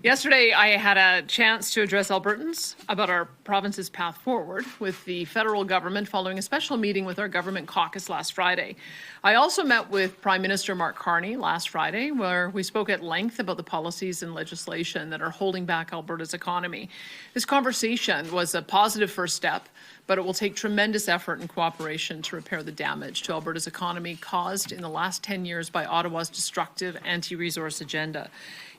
Yesterday, I had a chance to address Albertans about our province's path forward with the federal government following a special meeting with our government caucus last Friday. I also met with Prime Minister Mark Carney last Friday, where we spoke at length about the policies and legislation that are holding back Alberta's economy. This conversation was a positive first step, but it will take tremendous effort and cooperation to repair the damage to Alberta's economy caused in the last 10 years by Ottawa's destructive anti-resource agenda.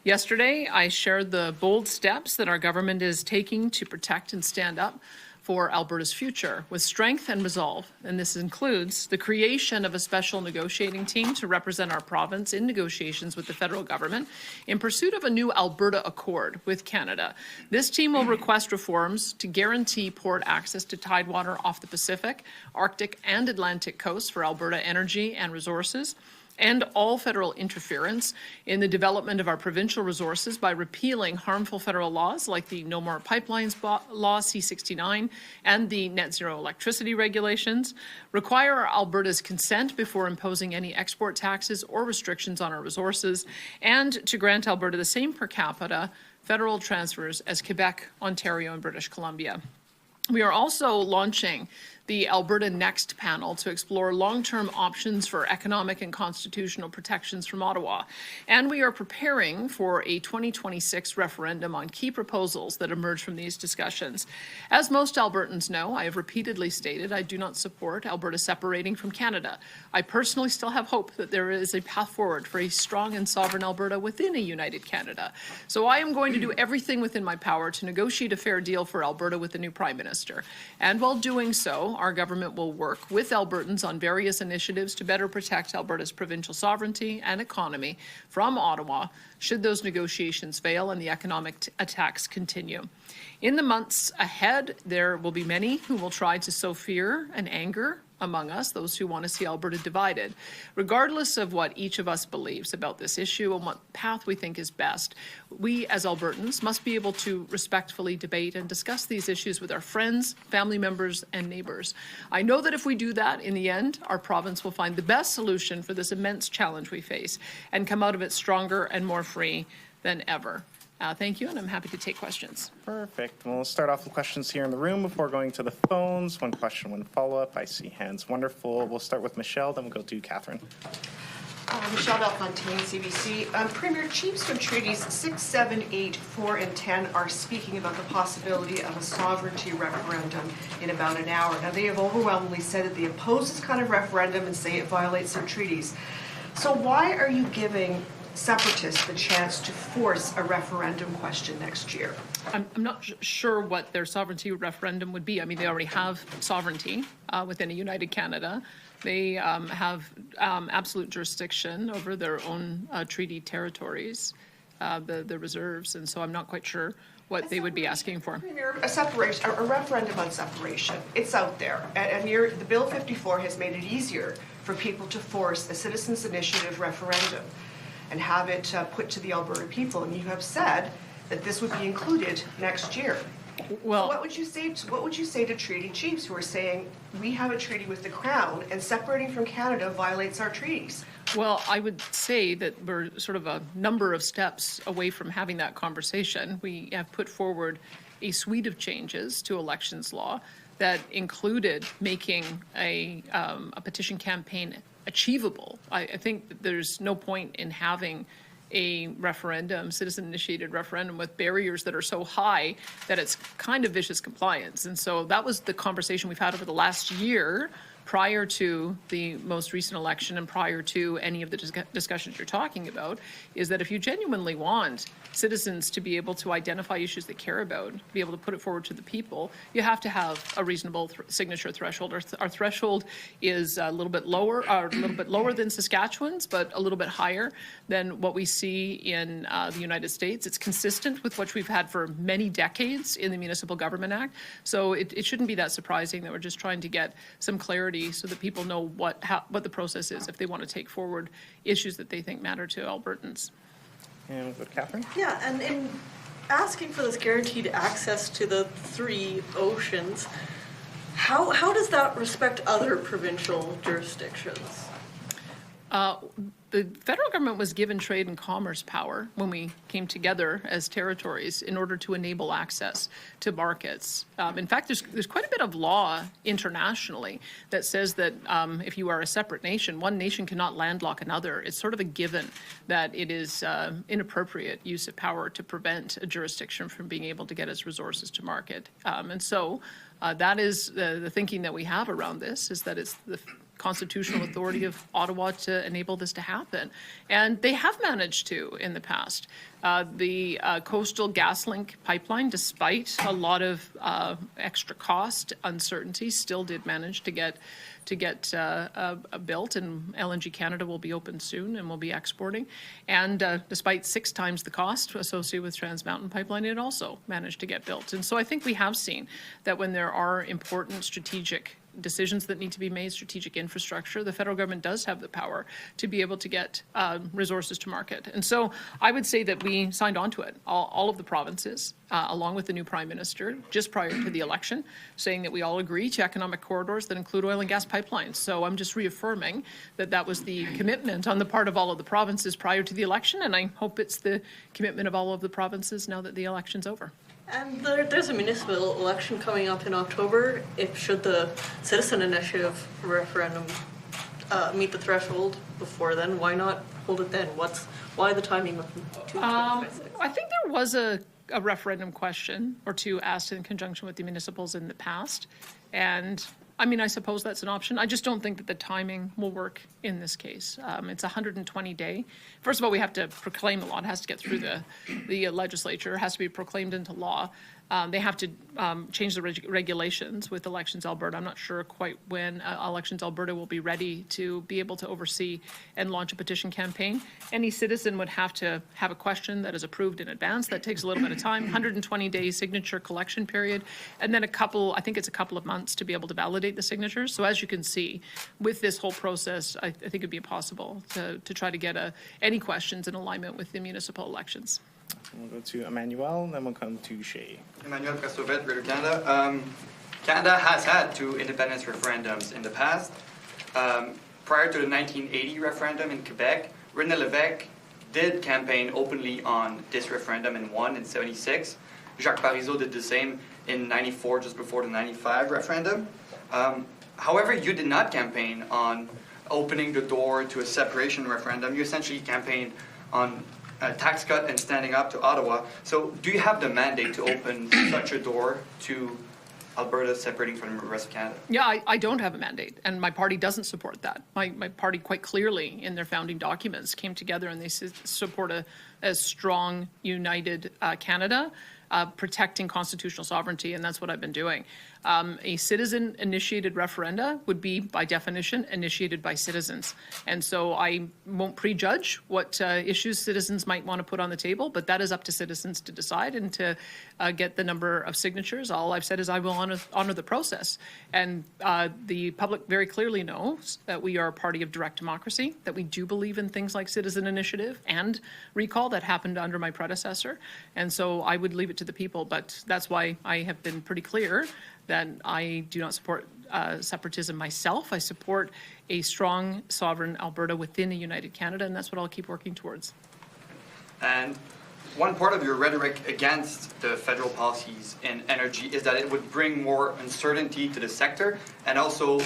Yesterday, I shared the bold steps that our government is taking to protect and stand up for Alberta's future with strength and resolve. And this includes the creation of a special negotiating team to represent our province in negotiations with the federal government in pursuit of a new Alberta Accord with Canada. This team will request reforms to guarantee port access to tidewater off the Pacific, Arctic, and Atlantic coasts for Alberta energy and resources, and all federal interference in the development of our provincial resources by repealing harmful federal laws like the No More Pipelines Law C-69 and the Net Zero Electricity Regulations, require Alberta's consent before imposing any export taxes or restrictions on our resources, and to grant Alberta the same per capita federal transfers as Quebec, Ontario, and British Columbia. We are also launching the Alberta Next panel to explore long-term options for economic and constitutional protections from Ottawa. And we are preparing for a 2026 referendum on key proposals that emerge from these discussions. As most Albertans know, I have repeatedly stated I do not support Alberta separating from Canada. I personally still have hope that there is a path forward for a strong and sovereign Alberta within a united Canada. So I am going to do everything within my power to negotiate a fair deal for Alberta with the new Prime Minister. And while doing so, our government will work with Albertans on various initiatives to better protect Alberta's provincial sovereignty and economy from Ottawa should those negotiations fail and the economic attacks continue. In the months ahead, there will be many who will try to sow fear and anger among us, those who want to see Alberta divided. Regardless of what each of us believes about this issue and what path we think is best, we as Albertans must be able to respectfully debate and discuss these issues with our friends, family members, and neighbours. I know that if we do that, in the end, our province will find the best solution for this immense challenge we face and come out of it stronger and more free than ever. Thank you, and I'm happy to take questions. Perfect. We'll start off with questions here in the room before going to the phones. One question, one follow-up. I see hands. Wonderful. We'll start with Michelle, then we'll go to Catherine. Michelle Belfontaine, CBC. Premier, Chiefs from Treaties 6, 7, 8, 4, and 10 are speaking about the possibility of a sovereignty referendum in about an hour. Now, they have overwhelmingly said that they oppose this kind of referendum and say it violates their treaties. So why are you giving separatists the chance to force a referendum question next year? I'm not sure what their sovereignty referendum would be. I mean, they already have sovereignty within a united Canada. They have absolute jurisdiction over their own treaty territories, the reserves, and so I'm not quite sure what they would be asking for. A referendum on separation, it's out there, and the Bill 54 has made it easier for people to force a citizens' initiative referendum and have it put to the Alberta people, and you have said that this would be included next year. Well, so what would you say to treaty chiefs who are saying we have a treaty with the Crown and separating from Canada violates our treaties? Well, I would say that we're sort of a number of steps away from having that conversation. We have put forward a suite of changes to elections law that included making a petition campaign achievable. I think that there's no point in having a referendum, citizen-initiated referendum, with barriers that are so high that it's kind of vicious compliance. And so that was the conversation we've had over the last year prior to the most recent election and prior to any of the discussions you're talking about, is that if you genuinely want citizens to be able to identify issues they care about, be able to put it forward to the people, you have to have a reasonable signature threshold. Our threshold is a little bit lower than Saskatchewan's, but a little bit higher than what we see in the United States. It's consistent with what we've had for many decades in the Municipal Government Act. So it shouldn't be that surprising that we're just trying to get some clarity so that people know what the process is if they want to take forward issues that they think matter to Albertans. And we'll go to Catherine. Yeah, and in asking for this guaranteed access to the 3 oceans, how does that respect other provincial jurisdictions? the federal government was given trade and commerce power when we came together as territories in order to enable access to markets. In fact, there's quite a bit of law internationally that says that if you are a separate nation, one nation cannot landlock another. It's sort of a given that it is inappropriate use of power to prevent a jurisdiction from being able to get its resources to market. And so that is the thinking that we have around this, is that it's the constitutional authority of Ottawa to enable this to happen. And they have managed to in the past. The Coastal GasLink pipeline, despite a lot of extra cost, uncertainty, still did manage to get built, and LNG Canada will be open soon and will be exporting. And despite 6 times the cost associated with Trans Mountain Pipeline, it also managed to get built. And so I think we have seen that when there are important strategic decisions that need to be made, strategic infrastructure, the federal government does have the power to be able to get resources to market. And so I would say that we signed on to it, all of the provinces, along with the new Prime Minister, just prior to the election, saying that we all agree to economic corridors that include oil and gas pipelines. So I'm just reaffirming that that was the commitment on the part of all of the provinces prior to the election, and I hope it's the commitment of all of the provinces now that the election's over. And there's a municipal election coming up in October. Should the citizen initiative referendum meet the threshold before then, why not hold it then? Why the timing of 2026? I think there was a referendum question or two asked in conjunction with the municipals in the past. And I mean, I suppose that's an option. I just don't think that the timing will work in this case. It's 120-day. First of all, we have to proclaim the law. It has to get through the legislature. It has to be proclaimed into law. They have to change the regulations with Elections Alberta. I'm not sure quite when Elections Alberta will be ready to be able to oversee and launch a petition campaign. Any citizen would have to have a question that is approved in advance. That takes a little bit of time, 120-day signature collection period, and then I think it's a couple of months to be able to validate the signatures. So as you can see, with this whole process, I think it'd be impossible to try to get any questions in alignment with the municipal elections. We'll go to Emmanuel, and then we'll come to Shay. Emmanuel Prestovet, Greater Canada. Canada has had 2 independence referendums in the past. Prior to the 1980 referendum in Quebec, René Lévesque did campaign openly on this referendum and won in 76. Jacques Parizeau did the same in 94, just before the 95 referendum. However, you did not campaign on opening the door to a separation referendum. You essentially campaigned on a tax cut and standing up to Ottawa. So do you have the mandate to open such a door to Alberta separating from the rest of Canada? Yeah, I don't have a mandate, and my party doesn't support that. My party quite clearly in their founding documents came together and they support a strong, united Canada, protecting constitutional sovereignty, and that's what I've been doing. A citizen-initiated referenda would be, by definition, initiated by citizens. And so I won't prejudge what issues citizens might want to put on the table, but that is up to citizens to decide and to get the number of signatures. All I've said is I will honor the process. And the public very clearly knows that we are a party of direct democracy, that we do believe in things like citizen initiative and recall that happened under my predecessor. And so I would leave it to the people, but that's why I have been pretty clear that I do not support separatism myself. I support a strong, sovereign Alberta within a united Canada, and that's what I'll keep working towards. And one part of your rhetoric against the federal policies in energy is that it would bring more uncertainty to the sector and also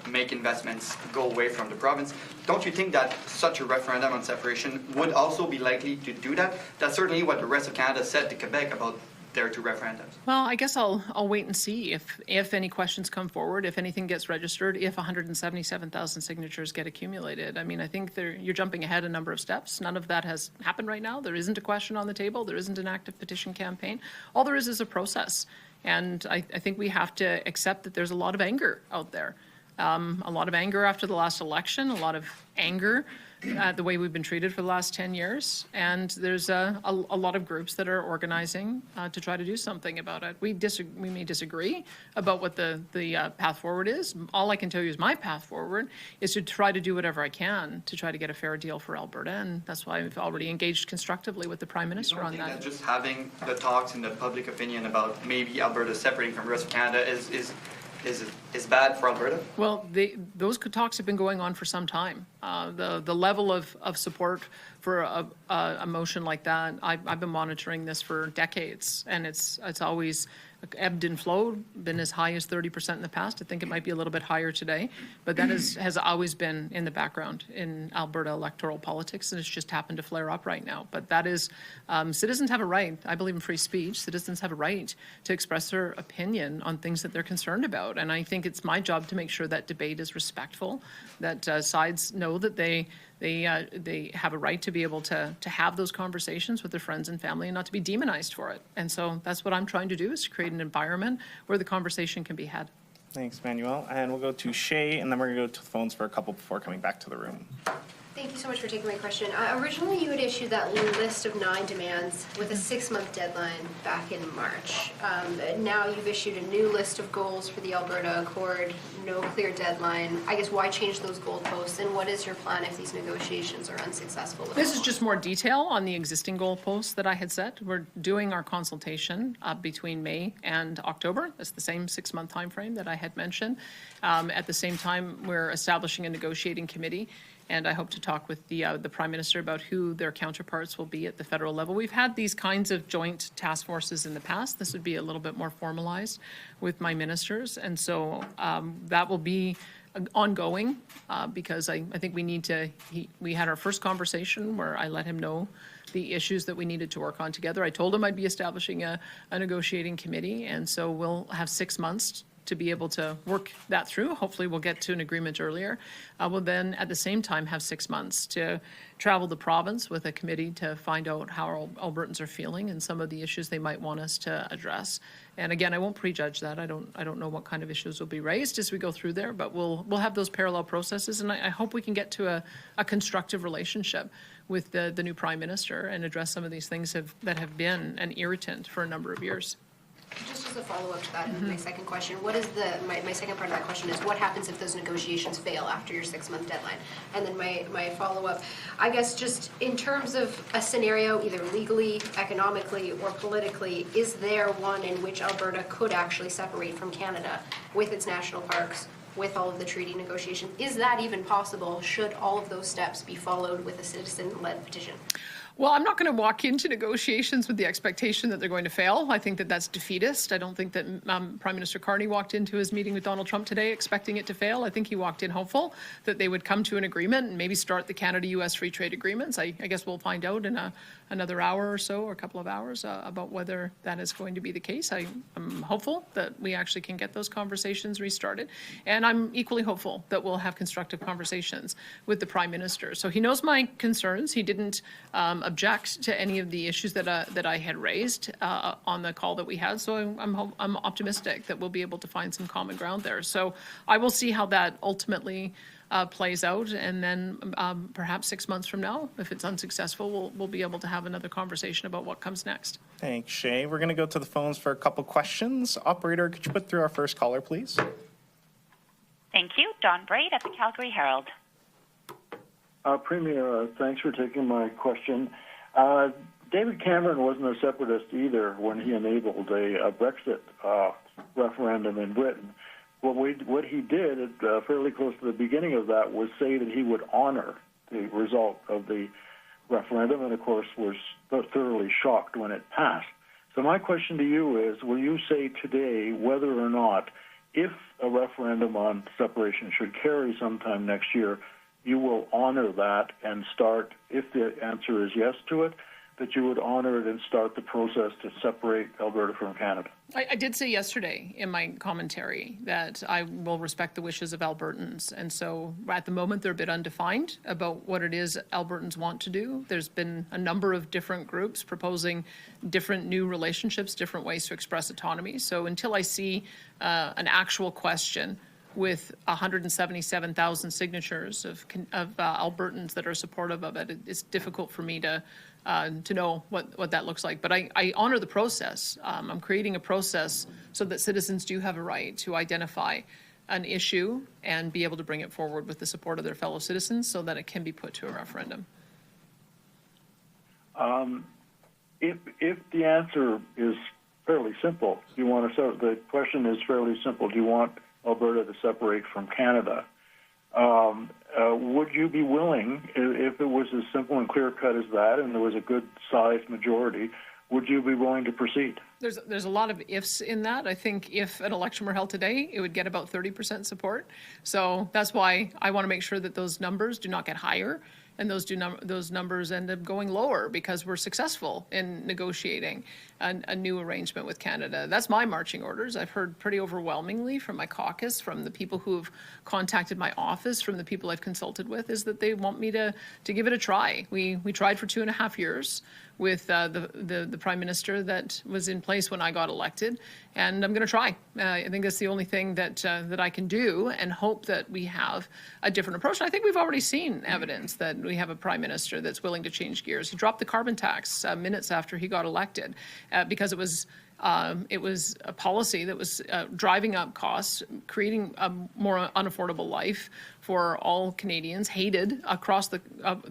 make investments go away from the province. Don't you think that such a referendum on separation would also be likely to do that? That's certainly what the rest of Canada said to Quebec about their 2 referendums. Well, I guess I'll wait and see if any questions come forward, if anything gets registered, if 177,000 signatures get accumulated. I mean, I think you're jumping ahead a number of steps. None of that has happened right now. There isn't a question on the table. There isn't an active petition campaign. All there is a process. And I think we have to accept that there's a lot of anger out there. A lot of anger after the last election, a lot of anger at the way we've been treated for the last 10 years. And there's a lot of groups that are organizing to try to do something about it. We may disagree about what the path forward is. All I can tell you is my path forward is to try to do whatever I can to try to get a fair deal for Alberta. And that's why I've already engaged constructively with the Prime Minister on that. You don't think that just having the talks in the public opinion about maybe Alberta separating from the rest of Canada is is bad for Alberta? Well, those talks have been going on for some time. The level of support for a motion like that, I've been monitoring this for decades, and it's always ebbed and flowed, been as high as 30% in the past. I think it might be a little bit higher today, but that has always been in the background in Alberta electoral politics, and it's just happened to flare up right now. But that is, citizens have a right. I believe in free speech. Citizens have a right to express their opinion on things that they're concerned about, and I think it's my job to make sure that debate is respectful, that sides know that they have a right to be able to have those conversations with their friends and family and not to be demonized for it. And so that's what I'm trying to do, is to create an environment where the conversation can be had. Thanks, Manuel. And we'll go to Shay, and then we're going to go to the phones for a couple before coming back to the room. Thank you so much for taking my question. Originally, you had issued that list of 9 demands with a 6-month deadline back in March. Now you've issued a new list of goals for the Alberta Accord, no clear deadline. I guess why change those goalposts, and what is your plan if these negotiations are unsuccessful? This is just more detail on the existing goalposts that I had set. We're doing our consultation between May and October. That's the same 6-month timeframe that I had mentioned. At the same time, we're establishing a negotiating committee, and I hope to talk with the Prime Minister about who their counterparts will be at the federal level. We've had these kinds of joint task forces in the past. This would be a little bit more formalized with my ministers, and so that will be ongoing because I think we need to, we had our first conversation where I let him know the issues that we needed to work on together. I told him I'd be establishing a negotiating committee, and so we'll have 6 months to be able to work that through. Hopefully we'll get to an agreement earlier. We'll then at the same time have 6 months to travel the province with a committee to find out how Albertans are feeling and some of the issues they might want us to address. And again, I won't prejudge that. I don't know what kind of issues will be raised as we go through there, but we'll have those parallel processes, and I hope we can get to a constructive relationship with the new Prime Minister and address some of these things that have been an irritant for a number of years. Just as a follow-up to that, my second question, what is my second part of that question is, what happens if those negotiations fail after your 6-month deadline? And then my follow-up, I guess just in terms of a scenario, either legally, economically, or politically, is there one in which Alberta could actually separate from Canada with its national parks, with all of the treaty negotiations? Is that even possible? Should all of those steps be followed with a citizen-led petition? Well, I'm not going to walk into negotiations with the expectation that they're going to fail. I think that that's defeatist. I don't think that Prime Minister Carney walked into his meeting with Donald Trump today expecting it to fail. I think he walked in hopeful that they would come to an agreement and maybe start the Canada-U.S. free trade agreements. I guess we'll find out in another hour or so, or a couple of hours, about whether that is going to be the case. I'm hopeful that we actually can get those conversations restarted. And I'm equally hopeful that we'll have constructive conversations with the Prime Minister. So he knows my concerns. He didn't object to any of the issues that I had raised on the call that we had. So I'm optimistic that we'll be able to find some common ground there. So I will see how that ultimately plays out, and then perhaps 6 months from now, if it's unsuccessful, we'll be able to have another conversation about what comes next. Thanks, Shay. We're going to go to the phones for a couple questions. Operator, could you put through our first caller, please? Thank you. Dawn Braid at the Calgary Herald. Premier, thanks for taking my question. David Cameron wasn't a separatist either when he enabled a Brexit referendum in Britain. What he did, fairly close to the beginning of that, was say that he would honor the result of the referendum, and of course was thoroughly shocked when it passed. So my question to you is, will you say today whether or not, if a referendum on separation should carry sometime next year, you will honor that and start, if the answer is yes to it, that you would honor it and start the process to separate Alberta from Canada? I did say yesterday in my commentary that I will respect the wishes of Albertans. And so at the moment, they're a bit undefined about what it is Albertans want to do. There's been a number of different groups proposing different new relationships, different ways to express autonomy. So until I see an actual question with 177,000 signatures of Albertans that are supportive of it, it's difficult for me to know what that looks like. But I honor the process. I'm creating a process so that citizens do have a right to identify an issue and be able to bring it forward with the support of their fellow citizens so that it can be put to a referendum. If the answer is fairly simple. The question is fairly simple. Do you want Alberta to separate from Canada? Would you be willing, if it was as simple and clear-cut as that, and there was a good-sized majority, would you be willing to proceed? There's a lot of ifs in that. I think if an election were held today, it would get about 30% support. So that's why I want to make sure that those numbers do not get higher and those numbers end up going lower because we're successful in negotiating a new arrangement with Canada. That's my marching orders. I've heard pretty overwhelmingly from my caucus, from the people who've contacted my office, from the people I've consulted with, is that they want me to give it a try. We tried for 2.5 years with the Prime Minister that was in place when I got elected, and I'm going to try. I think that's the only thing that I can do, and hope that we have a different approach. And I think we've already seen evidence that we have a Prime Minister that's willing to change gears. He dropped the carbon tax minutes after he got elected because it was a policy that was driving up costs, creating a more unaffordable life for all Canadians, hated across the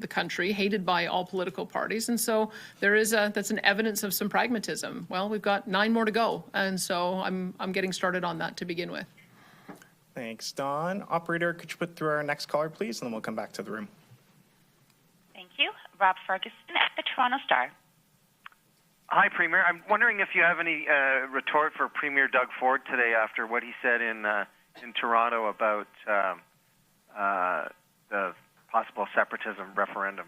country, hated by all political parties. And so that's an evidence of some pragmatism. Well, we've got 9 more to go. And so I'm getting started on that to begin with. Thanks, Dawn. Operator, could you put through our next caller, please? And then we'll come back to the room. Thank you. Rob Ferguson at the Toronto Star. Hi, Premier. I'm wondering if you have any retort for Premier Doug Ford today after what he said in Toronto about the possible separatism referendum.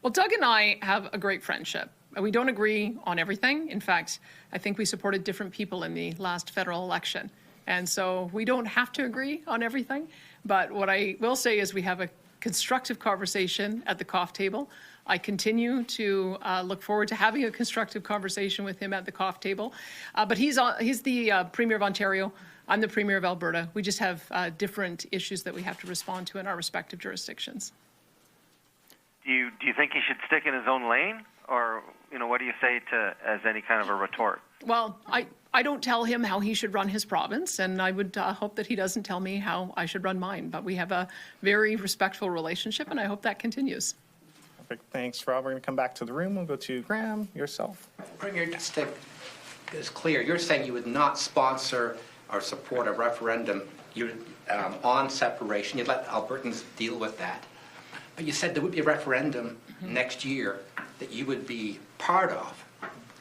Well, Doug and I have a great friendship. We don't agree on everything. In fact, I think we supported different people in the last federal election. And so we don't have to agree on everything. But what I will say is we have a constructive conversation at the coffee table. I continue to look forward to having a constructive conversation with him at the coffee table. But he's the Premier of Ontario. I'm the Premier of Alberta. We just have different issues that we have to respond to in our respective jurisdictions. Do you think he should stick in his own lane? Or, what do you say as any kind of a retort? Well, I don't tell him how he should run his province, and I would hope that he doesn't tell me how I should run mine. But we have a very respectful relationship, and I hope that continues. Perfect. Thanks, Rob. We're going to come back to the room. We'll go to Graham, yourself. Premier, just to it's clear, you're saying you would not sponsor or support a referendum on separation. You'd let Albertans deal with that. But you said there would be a referendum next year that you would be part of.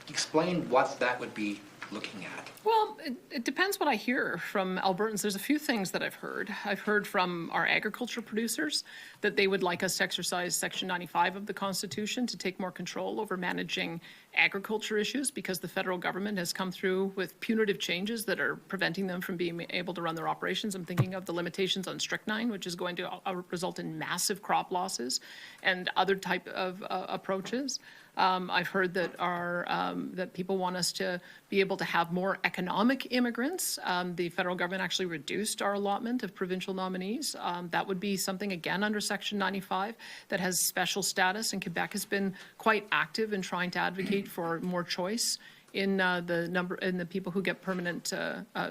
Explain what that would be looking at. Well, it depends what I hear from Albertans. There's a few things that I've heard. I've heard from our agriculture producers that they would like us to exercise Section 95 of the Constitution to take more control over managing agriculture issues because the federal government has come through with punitive changes that are preventing them from being able to run their operations. I'm thinking of the limitations on strychnine, which is going to result in massive crop losses, and other type of approaches. I've heard that that people want us to be able to have more economic immigrants. The federal government actually reduced our allotment of provincial nominees. That would be something, again, under Section 95 that has special status, and Quebec has been quite active in trying to advocate for more choice in the people who get permanent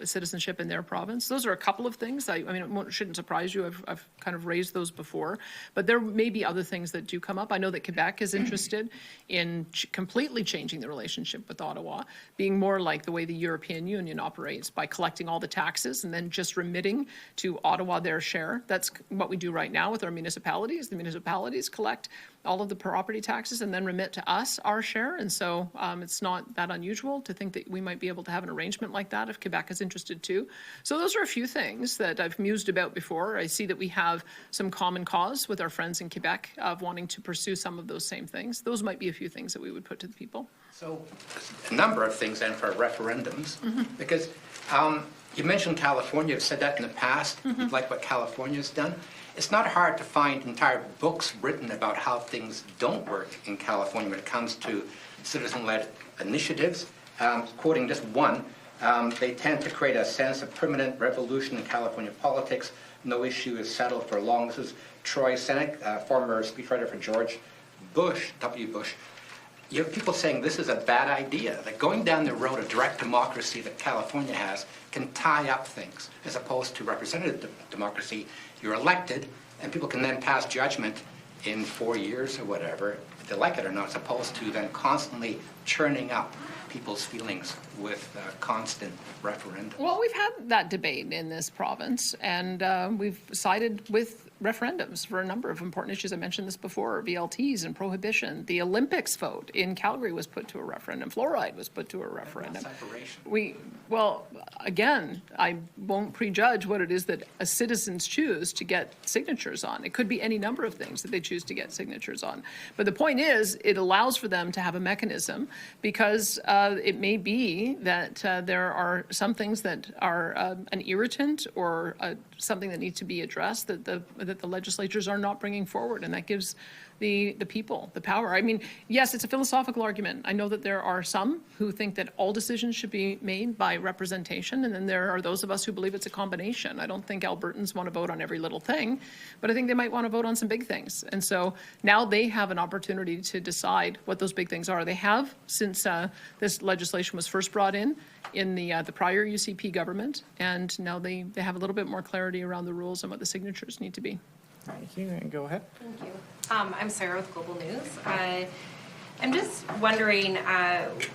citizenship in their province. Those are a couple of things. I mean, it shouldn't surprise you. I've kind of raised those before, but there may be other things that do come up. I know that Quebec is interested in completely changing the relationship with Ottawa, being more like the way the European Union operates by collecting all the taxes and then just remitting to Ottawa their share. That's what we do right now with our municipalities. The municipalities collect all of the property taxes and then remit to us our share. And so it's not that unusual to think that we might be able to have an arrangement like that if Quebec is interested too. So those are a few things that I've mused about before. I see that we have some common cause with our friends in Quebec of wanting to pursue some of those same things. Those might be a few things that we would put to the people. So a number of things then for referendums, because you mentioned California. You've said that in the past. You'd like what California's done. It's not hard to find entire books written about how things don't work in California when it comes to citizen-led initiatives. Quoting just one, they tend to create a sense of permanent revolution in California politics. No issue is settled for long. This is Troy Seneck, former speechwriter for George Bush, W. Bush. You have people saying this is a bad idea, that going down the road of direct democracy that California has can tie up things, as opposed to representative democracy. You're elected, and people can then pass judgment in 4 years or whatever, if they like it or not, as opposed to then constantly churning up people's feelings with constant referendum? Well, we've had that debate in this province, and we've sided with referendums for a number of important issues. I mentioned this before, VLTs and prohibition. The Olympics vote in Calgary was put to a referendum. Fluoride was put to a referendum. Well, again, I won't prejudge what it is that citizens choose to get signatures on. It could be any number of things that they choose to get signatures on. But the point is, it allows for them to have a mechanism, because it may be that there are some things that are an irritant or something that needs to be addressed that the legislatures are not bringing forward, and that gives the people the power. I mean, yes, it's a philosophical argument. I know that there are some who think that all decisions should be made by representation, and then there are those of us who believe it's a combination. I don't think Albertans want to vote on every little thing, but I think they might want to vote on some big things. And so now they have an opportunity to decide what those big things are. They have since this legislation was first brought in the prior UCP government, and now they have a little bit more clarity around the rules and what the signatures need to be. Thank you, and go ahead. Thank you. I'm Sarah with Global News. I'm just wondering,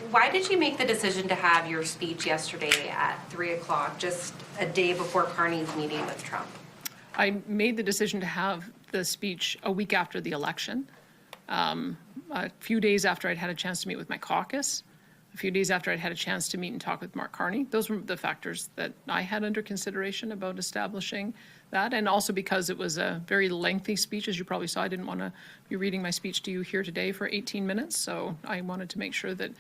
why did you make the decision to have your speech yesterday at 3 o'clock, just a day before Carney's meeting with Trump? I made the decision to have the speech a week after the election, a few days after I'd had a chance to meet with my caucus, a few days after I'd had a chance to meet and talk with Mark Carney. Those were the factors that I had under consideration about establishing that, and also because it was a very lengthy speech. As you probably saw, I didn't want to be reading my speech to you here today for 18 minutes, so I wanted to make sure that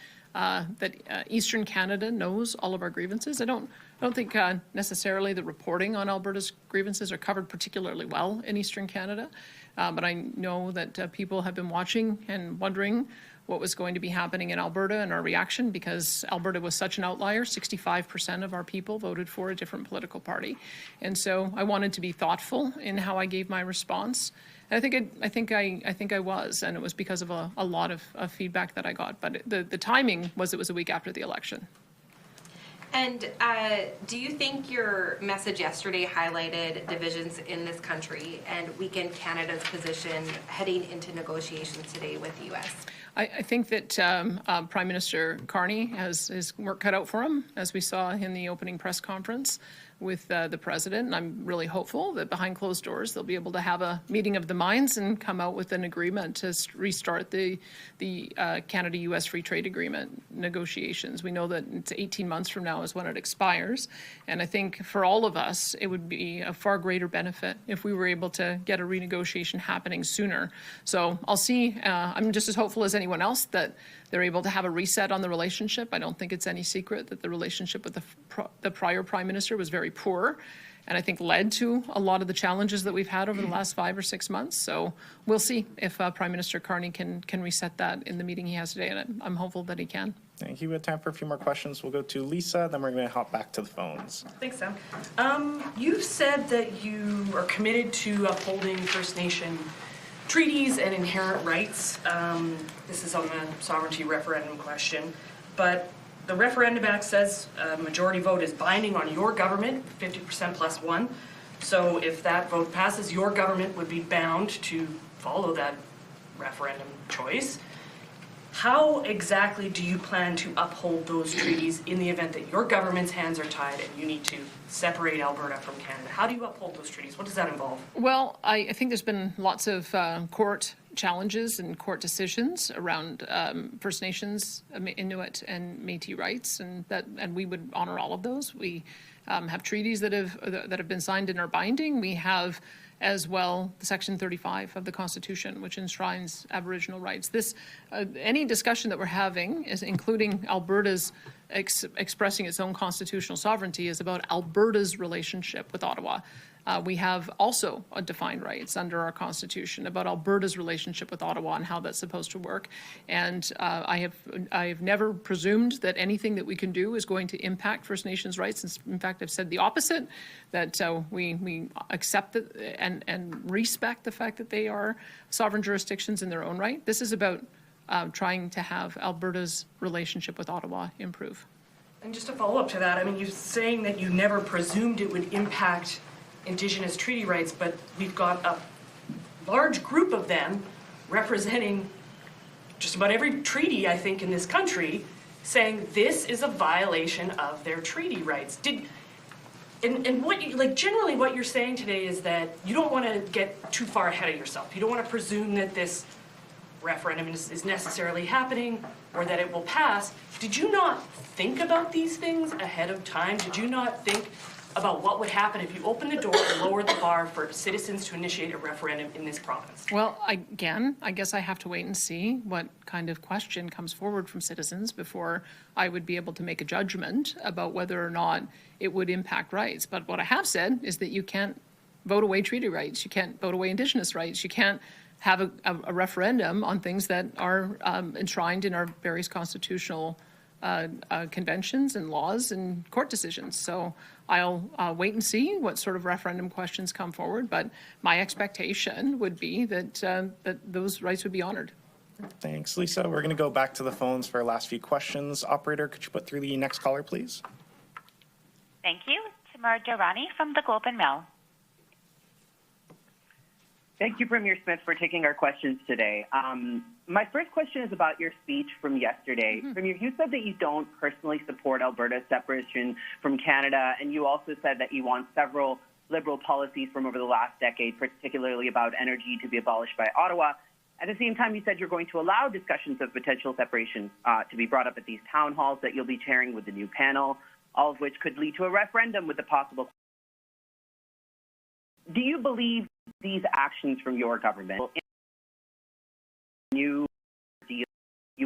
Eastern Canada knows all of our grievances. I don't think necessarily the reporting on Alberta's grievances are covered particularly well in Eastern Canada, but I know that people have been watching and wondering what was going to be happening in Alberta and our reaction, because Alberta was such an outlier. 65% of our people voted for a different political party. And so I wanted to be thoughtful in how I gave my response. And I think I was, and it was because of a lot of feedback that I got. But the timing was, it was a week after the election. And do you think your message yesterday highlighted divisions in this country and weakened Canada's position heading into negotiations today with the U.S.? I think that Prime Minister Carney has his work cut out for him, as we saw in the opening press conference with the president. And I'm really hopeful that behind closed doors they'll be able to have a meeting of the minds and come out with an agreement to restart the Canada-U.S. Free Trade Agreement negotiations. We know that it's 18 months from now is when it expires. And I think for all of us, it would be a far greater benefit if we were able to get a renegotiation happening sooner. So I'll see. I'm just as hopeful as anyone else that they're able to have a reset on the relationship. I don't think it's any secret that the relationship with the prior Prime Minister was very poor, and I think led to a lot of the challenges that we've had over the last 5 or 6 months. So we'll see if Prime Minister Carney can reset that in the meeting he has today, and I'm hopeful that he can. Thank you. We have time for a few more questions. We'll go to Lisa, then we're going to hop back to the phones. Thanks, Sam. You've said that you are committed to upholding First Nation treaties and inherent rights. This is on the sovereignty referendum question, but the Referendum Act says a majority vote is binding on your government, 50% plus one. So if that vote passes, your government would be bound to follow that referendum choice. How exactly do you plan to uphold those treaties in the event that your government's hands are tied and you need to separate Alberta from Canada? How do you uphold those treaties? What does that involve? Well, I think there's been lots of court challenges and court decisions around First Nations, Inuit, and Métis rights, and we would honor all of those. We have treaties that have been signed and are binding. We have as well Section 35 of the Constitution, which enshrines Aboriginal rights. This any discussion that we're having, is including Alberta's expressing its own constitutional sovereignty, is about Alberta's relationship with Ottawa. We have also defined rights under our Constitution about Alberta's relationship with Ottawa and how that's supposed to work. And I have never presumed that anything that we can do is going to impact First Nations rights. In fact, I've said the opposite, that we accept it and respect the fact that they are sovereign jurisdictions in their own right. This is about trying to have Alberta's relationship with Ottawa improve. And just to follow up to that, I mean, you're saying that you never presumed it would impact Indigenous treaty rights, but we've got a large group of them representing just about every treaty, I think, in this country, saying this is a violation of their treaty rights. And what you, like, generally what you're saying today is that you don't want to get too far ahead of yourself. You don't want to presume that this referendum is necessarily happening or that it will pass. Did you not think about these things ahead of time? Did you not think about what would happen if you opened the door and lowered the bar for citizens to initiate a referendum in this province? Well, again, I guess I have to wait and see what kind of question comes forward from citizens before I would be able to make a judgment about whether or not it would impact rights. But what I have said is that you can't vote away treaty rights. You can't vote away Indigenous rights. You can't have a referendum on things that are enshrined in our various constitutional conventions and laws and court decisions. So I'll wait and see what sort of referendum questions come forward, but my expectation would be that that those rights would be honored. Thanks, Lisa. We're going to go back to the phones for our last few questions. Operator, could you put through the next caller, please? Thank you. Tamar Durrani from the Globe and Mail. Thank you, Premier Smith, for taking our questions today. My first question is about your speech from yesterday. Premier, you said that you don't personally support Alberta's separation from Canada, and you also said that you want several Liberal policies from over the last decade, particularly about energy, to be abolished by Ottawa. At the same time, you said you're going to allow discussions of potential separation to be brought up at these town halls that you'll be chairing with the new panel, all of which could lead to a referendum with the possible. Do you believe these actions from your government, you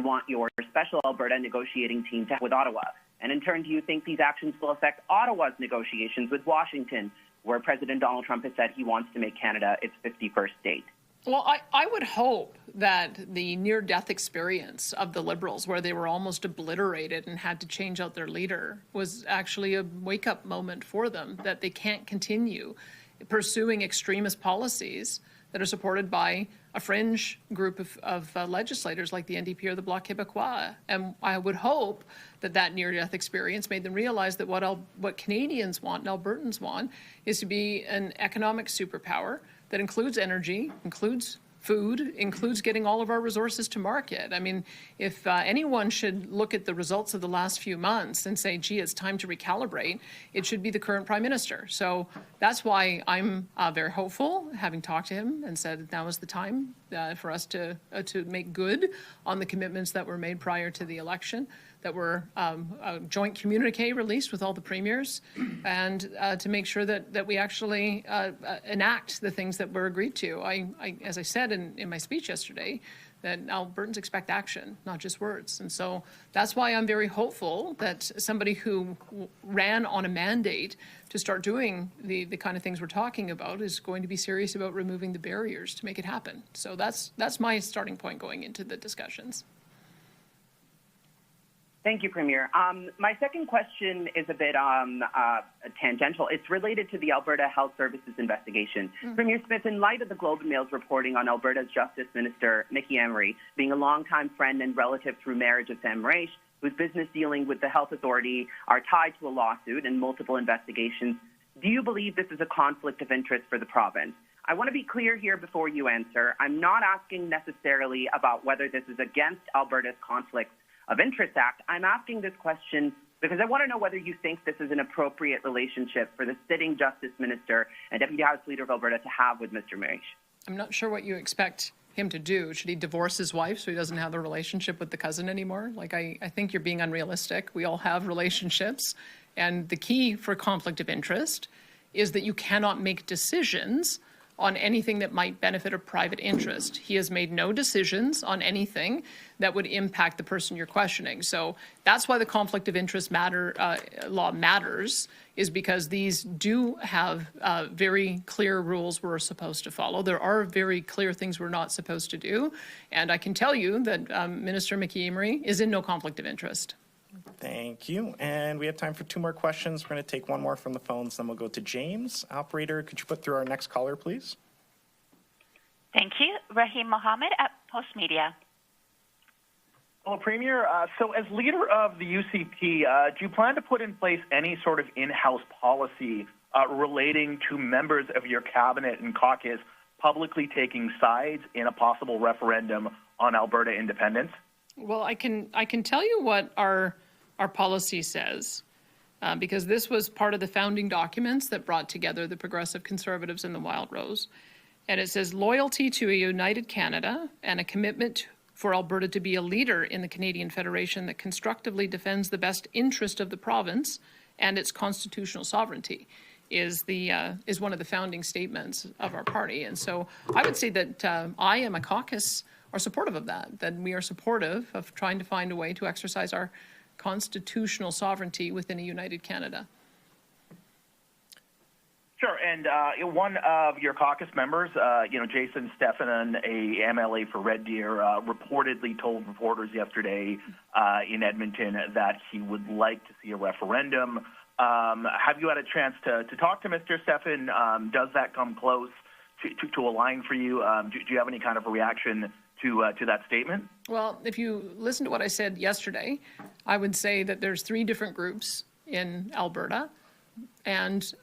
want your special Alberta negotiating team to with Ottawa? And in turn, do you think these actions will affect Ottawa's negotiations with Washington, where President Donald Trump has said he wants to make Canada its 51st state? Well, I would hope that the near-death experience of the Liberals, where they were almost obliterated and had to change out their leader, was actually a wake-up moment for them, that they can't continue pursuing extremist policies that are supported by a fringe group of legislators like the NDP or the Bloc Québécois. And I would hope that that near-death experience made them realize that what Canadians want and Albertans want is to be an economic superpower that includes energy, includes food, includes getting all of our resources to market. I mean, if anyone should look at the results of the last few months and say, gee, it's time to recalibrate, it should be the current Prime Minister. So that's why I'm very hopeful, having talked to him and said that now is the time for us to make good on the commitments that were made prior to the election, that were a joint communique released with all the premiers, and to make sure that we actually enact the things that were agreed to. As I said in my speech yesterday, that Albertans expect action, not just words. And so that's why I'm very hopeful that somebody who ran on a mandate to start doing the kind of things we're talking about is going to be serious about removing the barriers to make it happen. So that's my starting point going into the discussions. Thank you, Premier. My second question is a bit tangential. It's related to the Alberta Health Services investigation. Premier Smith, in light of the Globe and Mail's reporting on Alberta's Justice Minister, Mickey Emery, being a longtime friend and relative through marriage of Sam Raich, whose business dealing with the health authority are tied to a lawsuit and multiple investigations, do you believe this is a conflict of interest for the province? I want to be clear here before you answer. I'm not asking necessarily about whether this is against Alberta's Conflict of Interest Act. I'm asking this question because I want to know whether you think this is an appropriate relationship for the sitting Justice Minister and Deputy House Leader of Alberta to have with Mr. Raich. I'm not sure what you expect him to do. Should he divorce his wife so he doesn't have the relationship with the cousin anymore? Like, I think you're being unrealistic. We all have relationships. And the key for conflict of interest is that you cannot make decisions on anything that might benefit a private interest. He has made no decisions on anything that would impact the person you're questioning. So that's why the conflict of interest law matters, is because these do have very clear rules we're supposed to follow. There are very clear things we're not supposed to do. And I can tell you that Minister Mickey Emery is in no conflict of interest. Thank you. And we have time for two more questions. We're going to take one more from the phones, then we'll go to James. Operator, could you put through our next caller, please? Thank you. Rahim Mohammed at Post Media. Well, Premier, so as leader of the UCP, do you plan to put in place any sort of in-house policy relating to members of your cabinet and caucus publicly taking sides in a possible referendum on Alberta independence? Well, I can tell you what our policy says, because this was part of the founding documents that brought together the Progressive Conservatives and the Wild Rose. And it says loyalty to a united Canada and a commitment for Alberta to be a leader in the Canadian Federation that constructively defends the best interest of the province and its constitutional sovereignty is one of the founding statements of our party. And so I would say that I and my caucus are supportive of that we are supportive of trying to find a way to exercise our constitutional sovereignty within a united Canada. Sure, and one of your caucus members, Jason Stephanon, a MLA for Red Deer, reportedly told reporters yesterday in Edmonton that he would like to see a referendum. Have you had a chance to talk to Mr. Stephan? Does that come close to a line for you? Do you have any kind of a reaction to that statement? Well, if you listen to what I said yesterday, I would say that there's 3 different groups in Alberta, and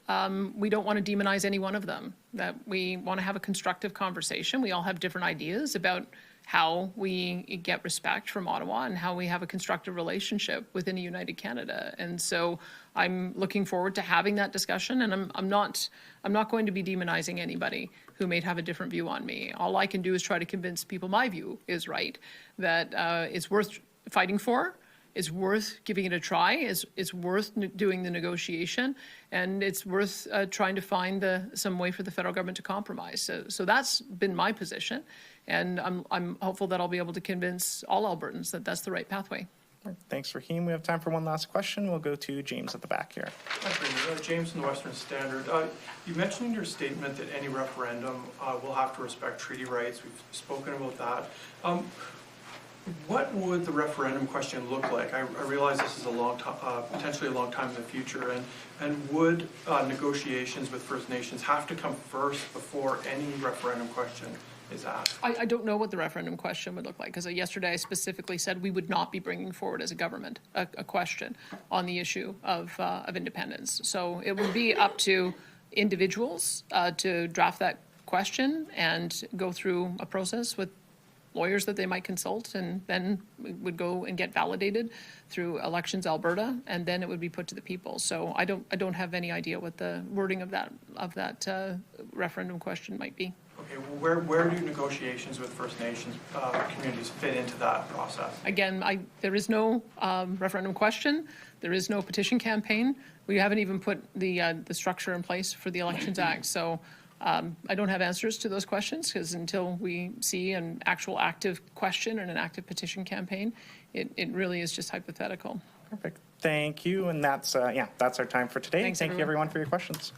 we don't want to demonize any one of them, that we want to have a constructive conversation. We all have different ideas about how we get respect from Ottawa and how we have a constructive relationship within a united Canada. And so I'm looking forward to having that discussion, and I'm not going to be demonizing anybody who may have a different view on me. All I can do is try to convince people my view is right, that it's worth fighting for, it's worth giving it a try, it's worth doing the negotiation, and it's worth trying to find some way for the federal government to compromise. So that's been my position, and I'm hopeful that I'll be able to convince all Albertans that that's the right pathway. Thanks, Raheem. We have time for one last question. We'll go to James at the back here. Hi, Premier. James from the Western Standard. You mentioned in your statement that any referendum will have to respect treaty rights. We've spoken about that. What would the referendum question look like? I realize this is a long time, potentially a long time in the future, and would negotiations with First Nations have to come first before any referendum question is asked? I don't know what the referendum question would look like, because yesterday I specifically said we would not be bringing forward as a government a question on the issue of independence. So it would be up to individuals to draft that question and go through a process with lawyers that they might consult, and then it would go and get validated through Elections Alberta, and then it would be put to the people. So I don't have any idea what the wording of that referendum question might be. Okay, well, where do negotiations with First Nations communities fit into that process? Again, there is no referendum question. There is no petition campaign. We haven't even put the structure in place for the Elections Act. So I don't have answers to those questions, because until we see an actual active question and an active petition campaign, it really is just hypothetical. Perfect. Thank you. And that's our time for today. Thanks, Thank you, everyone, for your questions.